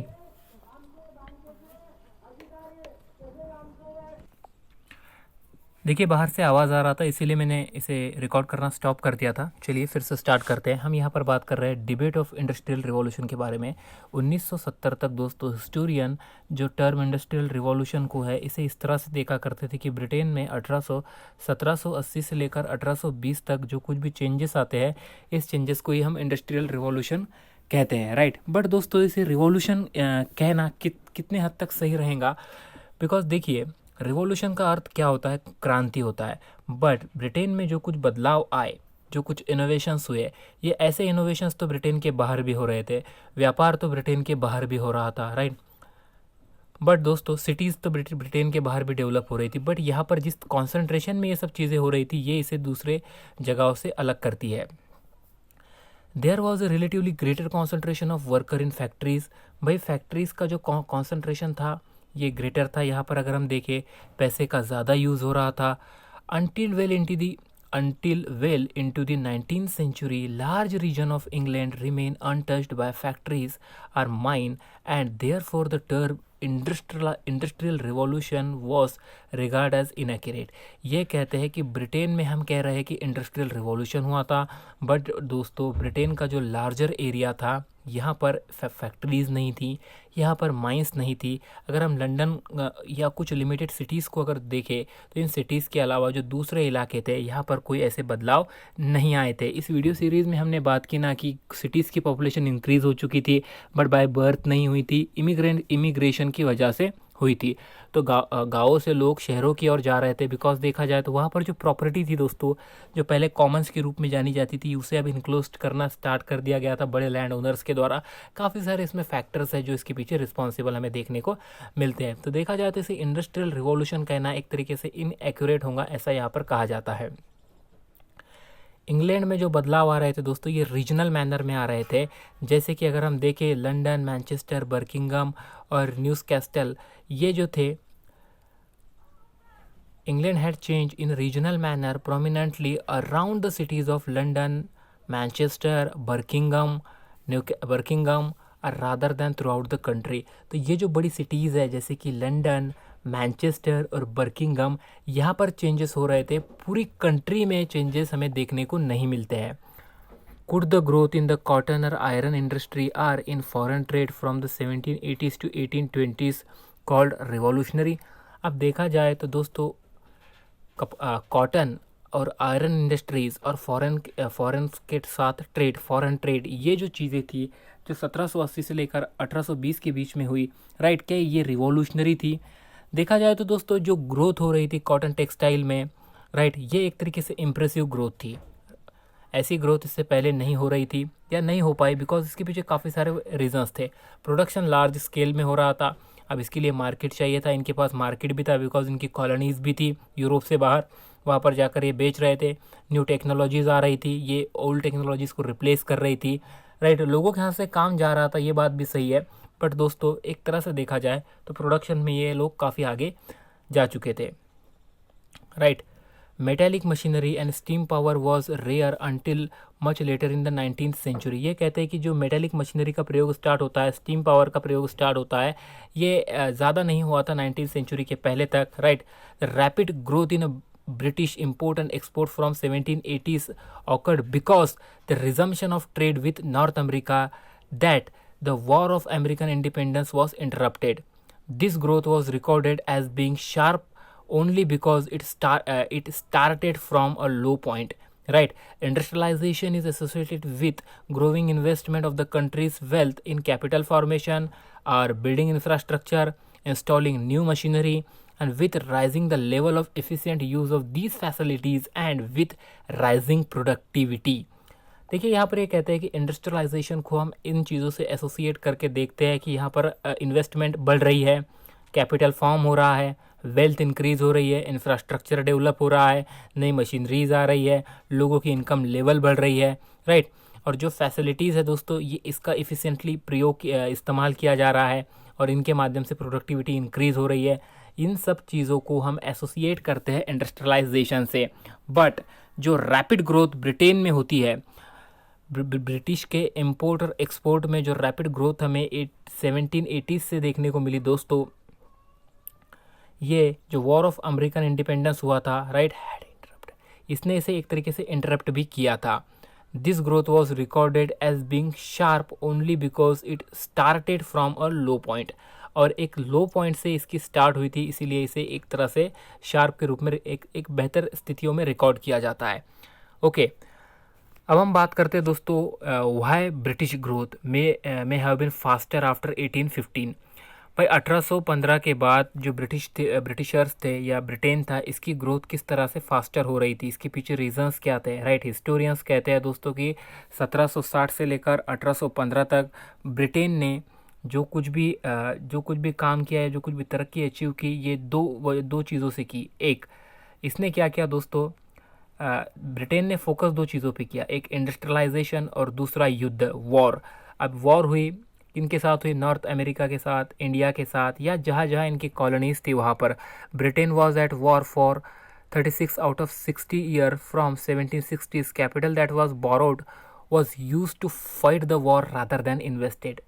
देखिए बाहर से आवाज़ आ रहा था इसीलिए मैंने इसे रिकॉर्ड करना स्टॉप कर दिया था। चलिए फिर से स्टार्ट करते हैं। हम यहाँ पर बात कर रहे हैं डिबेट ऑफ इंडस्ट्रियल रिवॉल्यूशन के बारे में। 1970 तक दोस्तों हिस्टोरियन जो टर्म इंडस्ट्रियल रिवॉल्यूशन को है, इसे इस तरह से देखा करते थे कि ब्रिटेन में 1780 से लेकर 1820 तक जो कुछ भी चेंजेस आते हैं, इस चेंजेस को ही हम इंडस्ट्रियल रिवॉल्यूशन कहते हैं, राइट। बट दोस्तों इसे रिवॉल्यूशन कहना कितने हद तक सही रहेगा, बिकॉज देखिए रिवॉल्यूशन का अर्थ क्या होता है, क्रांति होता है। बट ब्रिटेन में जो कुछ बदलाव आए, जो कुछ इनोवेशंस हुए, ये ऐसे इनोवेशंस तो ब्रिटेन के बाहर भी हो रहे थे, व्यापार तो ब्रिटेन के बाहर भी हो रहा था, राइट। बट दोस्तों सिटीज़ तो ब्रिटेन के बाहर भी डेवलप हो रही थी, बट यहाँ पर जिस कॉन्सेंट्रेशन में ये सब चीज़ें हो रही थी, ये इसे दूसरे जगहों से अलग करती है। There was a relatively greater concentration of worker in factories. भाई फैक्ट्रीज का जो कॉन्सेंट्रेशन था ये ग्रेटर था। यहाँ पर अगर हम देखें पैसे का ज़्यादा यूज़ हो रहा था। until well into the 19th century, large region of England remain untouched by factories or mine, and therefore the term industrial revolution was regard as inaccurate. ये कहते हैं कि ब्रिटेन में हम कह रहे हैं कि इंडस्ट्रियल रिवॉल्यूशन हुआ था, बट दोस्तों ब्रिटेन का जो लार्जर एरिया था यहाँ पर फैक्ट्रीज़ नहीं थी, यहाँ पर माइंस नहीं थी। अगर हम लंदन या कुछ लिमिटेड सिटीज़ को अगर देखें तो इन सिटीज़ के अलावा जो दूसरे इलाके थे यहाँ पर कोई ऐसे बदलाव नहीं आए थे। इस वीडियो सीरीज़ में हमने बात की ना कि सिटीज़ की पॉपुलेशन इंक्रीज़ हो चुकी थी, बट बाय बर्थ नहीं हुई थी, इमिग्रेशन की वजह से हुई थी। तो गाँवों से लोग शहरों की ओर जा रहे थे, बिकॉज देखा जाए तो वहाँ पर जो प्रॉपर्टी थी दोस्तों, जो पहले कॉमन्स के रूप में जानी जाती थी, उसे अब इनक्लोज करना स्टार्ट कर दिया गया था बड़े लैंड ओनर्स के द्वारा। काफ़ी सारे इसमें फैक्टर्स हैं जो इसके पीछे रिस्पॉन्सिबल हमें देखने को मिलते हैं। तो देखा जाए तो इसे इंडस्ट्रियल रिवॉल्यूशन कहना एक तरीके से इनएक्यूरेट होगा, ऐसा यहाँ पर कहा जाता है। इंग्लैंड में जो बदलाव आ रहे थे दोस्तों ये रीजनल मैनर में आ रहे थे। जैसे कि अगर हम देखें लंदन, मैनचेस्टर, बर्किंघम और न्यूकासल, ये जो थे England had changed in regional manner prominently around the cities of London, Manchester, Birmingham rather than throughout the country। तो ये जो बड़ी सिटीज़ है जैसे कि लंदन, मैनचेस्टर और बर्किंघम, यहाँ पर चेंजेस हो रहे थे, पूरी कंट्री में चेंजेस हमें देखने को नहीं मिलते हैं। Could the growth in the cotton or iron industry or in foreign trade from the 1780s to 1820s called revolutionary? अब देखा जाए तो दोस्तों कॉटन और आयरन इंडस्ट्रीज़ और फॉरेन के साथ फॉरेन ट्रेड, ये जो चीज़ें थी जो 1780 से लेकर 1820 के बीच में हुई, राइट, क्या ये रिवॉल्यूशनरी थी? देखा जाए तो दोस्तों जो ग्रोथ हो रही थी कॉटन टेक्सटाइल में, राइट, ये एक तरीके से इम्प्रेसिव ग्रोथ थी। ऐसी ग्रोथ इससे पहले नहीं हो रही थी या नहीं हो पाई बिकॉज इसके पीछे काफ़ी सारे रीजंस थे। प्रोडक्शन लार्ज स्केल में हो रहा था, अब इसके लिए मार्केट चाहिए था, इनके पास मार्केट भी था बिकॉज इनकी कॉलोनीज़ भी थी यूरोप से बाहर, वहाँ पर जाकर ये बेच रहे थे। न्यू टेक्नोलॉजीज़ आ रही थी, ये ओल्ड टेक्नोलॉजीज़ को रिप्लेस कर रही थी, राइट। लोगों के हाथ से काम जा रहा था, ये बात भी सही है। बट दोस्तों एक तरह से देखा जाए तो प्रोडक्शन में ये लोग काफ़ी आगे जा चुके थे, right. Metallic machinery and steam power was rare until much later in the 19th century. ये कहते हैं कि जो मेटेलिक मशीनरी का प्रयोग स्टार्ट होता है, स्टीम पावर का प्रयोग स्टार्ट होता है, ये ज़्यादा नहीं हुआ था 19th सेंचुरी के पहले तक, right. Rapid growth in British import and export from 1780s occurred because the resumption of trade with North America, that the War of American Independence was interrupted. This growth was recorded as being sharp only because it started from a low point. Right, industrialization is associated with growing investment of the country's wealth in capital formation or building infrastructure, installing new machinery, and with rising the level of efficient use of these facilities and with rising productivity. देखिए यहाँ पर ये कहते हैं कि industrialisation को हम इन चीज़ों से एसोसिएट करके देखते हैं कि यहाँ पर इन्वेस्टमेंट बढ़ रही है, कैपिटल फॉर्म हो रहा है, वेल्थ इंक्रीज़ हो रही है, इंफ्रास्ट्रक्चर डेवलप हो रहा है, नई मशीनरीज आ रही है, लोगों की इनकम लेवल बढ़ रही है, राइट। और जो फैसिलिटीज़ है दोस्तों, ये इसका इफ़िशिएंटली इस्तेमाल किया जा रहा है और इनके माध्यम से प्रोडक्टिविटी इंक्रीज़ हो रही है। इन सब चीज़ों को हम एसोसिएट करते हैं इंडस्ट्रियलाइजेशन से। बट जो रैपिड ग्रोथ ब्रिटेन में होती है, ब्रिटिश के इंपोर्ट और एक्सपोर्ट में जो रैपिड ग्रोथ हमें 1780 से देखने को मिली दोस्तों, ये जो वॉर ऑफ अमेरिकन इंडिपेंडेंस हुआ था, राइट, इसने इसे एक तरीके से इंटरप्ट भी किया था। This growth was recorded as being sharp only because it started from a low point, और एक लो पॉइंट से इसकी स्टार्ट हुई थी, इसीलिए इसे एक तरह से शार्प के रूप में एक बेहतर स्थितियों में रिकॉर्ड किया जाता है। ओके, अब हम बात करते हैं दोस्तों why British growth may have been faster after 1815। भाई 1815 के बाद जो ब्रिटिशर्स थे या ब्रिटेन था, इसकी ग्रोथ किस तरह से फास्टर हो रही थी, इसके पीछे रीजंस क्या थे, राइट। हिस्टोरियंस कहते हैं दोस्तों कि 1760 से लेकर 1815 तक ब्रिटेन ने जो कुछ भी काम किया है, जो कुछ भी तरक्की अचीव की, ये दो चीज़ों से की। एक, इसने क्या किया दोस्तों, ब्रिटेन ने फोकस दो चीज़ों पे किया, एक इंडस्ट्रियलाइजेशन और दूसरा युद्ध, वॉर। अब वॉर हुई किनके साथ हुई, नॉर्थ अमेरिका के साथ, इंडिया के साथ, या जहाँ जहाँ इनकी कॉलोनीज थी वहाँ पर। Britain was at war for 36 out of 60 year from 1760s। Capital that was borrowed was use to fight the war rather than invested.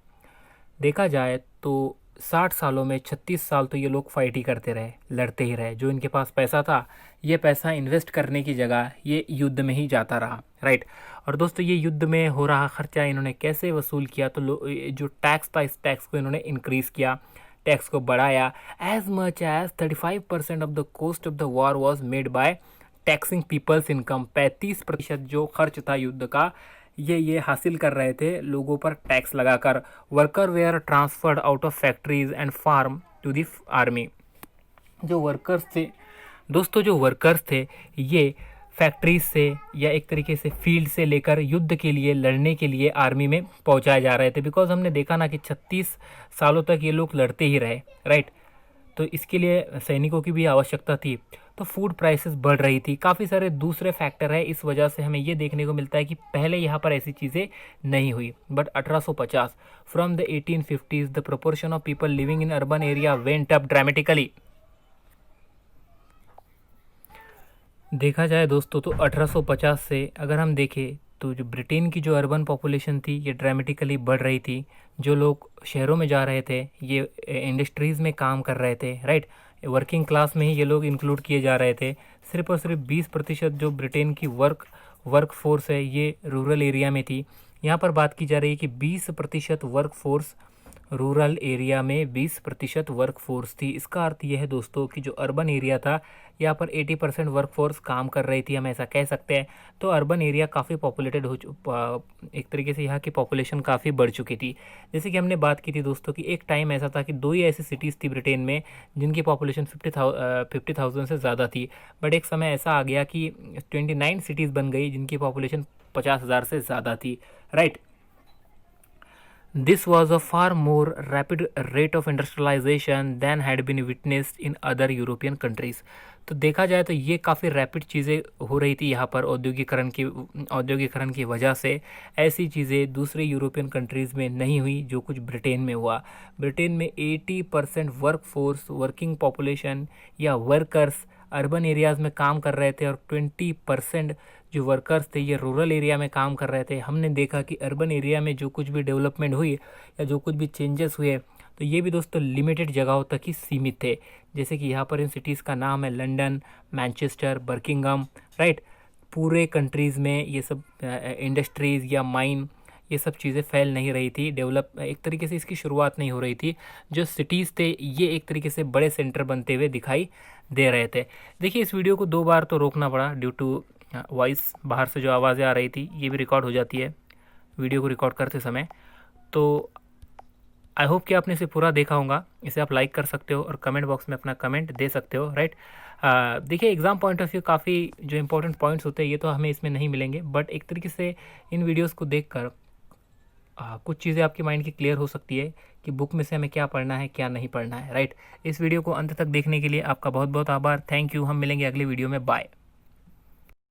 देखा जाए तो 60 सालों में 36 साल तो ये लोग फाइट ही करते रहे, लड़ते ही रहे। जो इनके पास पैसा था, ये पैसा इन्वेस्ट करने की जगह ये युद्ध में ही जाता रहा, राइट। और दोस्तों ये युद्ध में हो रहा खर्चा इन्होंने कैसे वसूल किया, तो जो टैक्स था, इस टैक्स को इन्होंने इंक्रीज़ किया, टैक्स को बढ़ाया। As much as 35% of the cost of the war was made by taxing people's income. 35% जो खर्च था युद्ध का, ये हासिल कर रहे थे लोगों पर टैक्स लगाकर। Worker were transferred out of factories and farm to the army. जो वर्कर्स थे दोस्तों, जो वर्कर्स थे ये फैक्ट्रीज से या एक तरीके से फील्ड से लेकर युद्ध के लिए, लड़ने के लिए आर्मी में पहुंचाए जा रहे थे। बिकॉज हमने देखा ना कि 36 सालों तक ये लोग लड़ते ही रहे, राइट। तो इसके लिए सैनिकों की भी आवश्यकता थी। तो फूड प्राइसेस बढ़ रही थी, काफ़ी सारे दूसरे फैक्टर है। इस वजह से हमें ये देखने को मिलता है कि पहले यहाँ पर ऐसी चीज़ें नहीं हुई। But 1850 from the 1850s the proportion of people living in urban area went up dramatically. देखा जाए दोस्तों तो 1850 से अगर हम देखें तो जो ब्रिटेन की जो अर्बन पॉपुलेशन थी, ये ड्रामेटिकली बढ़ रही थी। जो लोग शहरों में जा रहे थे, ये इंडस्ट्रीज़ में काम कर रहे थे, राइट। वर्किंग क्लास में ही ये लोग इंक्लूड किए जा रहे थे। सिर्फ और सिर्फ 20% जो ब्रिटेन की वर्क फोर्स है, ये रूरल एरिया में थी। यहाँ पर बात की जा रही है कि 20% वर्क फोर्स रूरल एरिया में 20% वर्क फोर्स थी। इसका अर्थ यह है दोस्तों कि जो अर्बन एरिया था यहाँ पर 80% वर्क फोर्स काम कर रही थी, हम ऐसा कह सकते हैं। तो अर्बन एरिया काफ़ी पॉपुलेटेड एक तरीके से यहाँ की पॉपुलेशन काफ़ी बढ़ चुकी थी। जैसे कि हमने बात की थी दोस्तों कि एक टाइम ऐसा था कि 2 ही ऐसी सिटीज़ थी ब्रिटेन में जिनकी पॉपुलेशन 50,000 से ज़्यादा थी। बट एक समय ऐसा आ गया कि 29 सिटीज़ बन गई जिनकी पॉपुलेशन 50,000 से ज़्यादा थी, right. This was a far more rapid rate of industrialization than had been witnessed in other European countries. तो देखा जाए तो ये काफ़ी रैपिड चीज़ें हो रही थी यहाँ पर औद्योगिकरण की वजह से। ऐसी चीज़ें दूसरे यूरोपियन कंट्रीज़ में नहीं हुई जो कुछ ब्रिटेन में हुआ। ब्रिटेन में 80% वर्क फोर्स, वर्किंग पॉपुलेशन या वर्कर्स अर्बन एरियाज़ में काम कर रहे थे और 20% जो वर्कर्स थे ये रूरल एरिया में काम कर रहे थे। हमने देखा कि अर्बन एरिया में जो कुछ भी डेवलपमेंट हुई या जो कुछ भी चेंजेस हुए तो ये भी दोस्तों लिमिटेड जगहों तक ही सीमित थे। जैसे कि यहाँ पर इन सिटीज़ का नाम है लंदन, मैनचेस्टर, बर्किंघम, राइट। पूरे कंट्रीज़ में ये सब इंडस्ट्रीज़ या माइन ये सब चीज़ें फैल नहीं रही थी, डेवलप एक तरीके से इसकी शुरुआत नहीं हो रही थी। जो सिटीज़ थे ये एक तरीके से बड़े सेंटर बनते हुए दिखाई दे रहे थे। देखिए इस वीडियो को 2 बार तो रोकना पड़ा ड्यू टू वॉइस, बाहर से जो आवाज़ें आ रही थी ये भी रिकॉर्ड हो जाती है वीडियो को रिकॉर्ड करते समय। तो आई होप कि आपने इसे पूरा देखा होगा। इसे आप लाइक कर सकते हो और कमेंट बॉक्स में अपना कमेंट दे सकते हो, राइट। देखिए एग्ज़ाम पॉइंट ऑफ व्यू काफ़ी जो इंपॉर्टेंट पॉइंट्स होते हैं ये तो हमें इसमें नहीं मिलेंगे, बट एक तरीके से इन वीडियोस को देखकर कुछ चीज़ें आपके माइंड की क्लियर हो सकती है कि बुक में से हमें क्या पढ़ना है क्या नहीं पढ़ना है, राइट। इस वीडियो को अंत तक देखने के लिए आपका बहुत बहुत आभार, थैंक यू। हम मिलेंगे अगले वीडियो में, बाय।